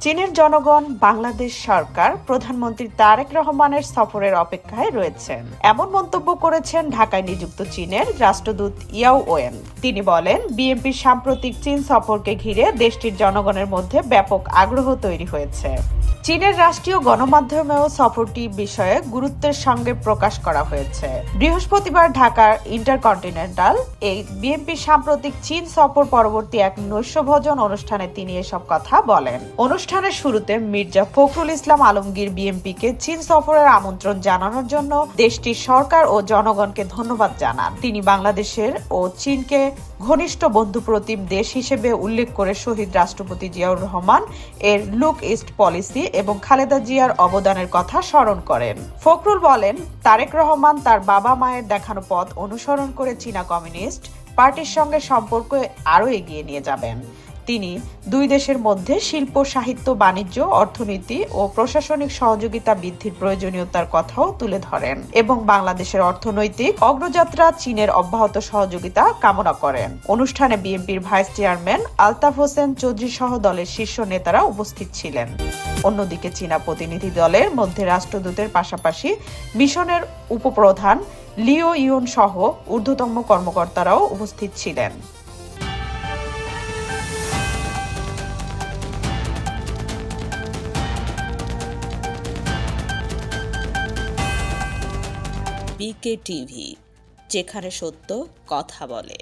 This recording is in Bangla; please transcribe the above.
চীনের জনগণ বাংলাদেশ সরকার প্রধানমন্ত্রী তারেক রহমানের সফরের অপেক্ষায় রয়েছেন, এমন মন্তব্য করেছেন ঢাকায় নিযুক্ত চীনের রাষ্ট্রদূত ইয়াও ওয়েন। তিনি বলেন, বিএনপির সাম্প্রতিক চীন সফরকে ঘিরে দেশটির জনগণের মধ্যে ব্যাপক আগ্রহ তৈরি হয়েছে। চীনের রাষ্ট্রীয় গণমাধ্যমেও সফরটি বিষয়ে গুরুত্বের সঙ্গে প্রকাশ করা হয়েছে। বৃহস্পতিবার ঢাকার ইন্টারকন্টিনেন্টাল এই বিএনপির সাম্প্রতিক চীন সফর পরবর্তী এক নৈশভোজন অনুষ্ঠানে তিনি এসব কথা বলেন। অনুষ্ঠানের শুরুতে মির্জা ফখরুল ইসলাম আলমগীর বিএনপিকে চীন সফরের আমন্ত্রণ জানানোর জন্য দেশটির সরকার ও জনগণকে ধন্যবাদ জানান। তিনি বাংলাদেশের ও চীনকে ঘনিষ্ঠ বন্ধুপ্রতিম দেশ হিসেবে উল্লেখ করে শহীদ রাষ্ট্রপতি জিয়াউর রহমান এর লুক ইস্ট পলিসি এবং খালেদা জিয়ার অবদানের কথা স্মরণ করেন। ফখরুল বলেন, তারেক রহমান তার বাবা মায়ের দেখানো পথ অনুসরণ করে চীনা কমিউনিস্ট পার্টির সঙ্গে সম্পর্ক আরও এগিয়ে নিয়ে যাবেন। তিনি দুই দেশের মধ্যে শিল্প, সাহিত্য, বাণিজ্য, অর্থনীতি ও প্রশাসনিক সহযোগিতা বৃদ্ধির প্রয়োজনীয়তার কথাও তুলে ধরেন এবং বাংলাদেশের অর্থনৈতিক অগ্রযাত্রা চীনের অব্যাহত সহযোগিতা কামনা করেন। অনুষ্ঠানে বিএনপির ভাইস চেয়ারম্যান আলতাফ হোসেন চৌধুরী সহ দলের শীর্ষ নেতারা উপস্থিত ছিলেন। অন্যদিকে চীনা প্রতিনিধি দলের মধ্যে রাষ্ট্রদূতের পাশাপাশি মিশনের উপপ্রধান লিও ইউন সহ ঊর্ধ্বতম কর্মকর্তারাও উপস্থিত ছিলেন। বিকে টিভি, যেখানে সত্য কথা বলে।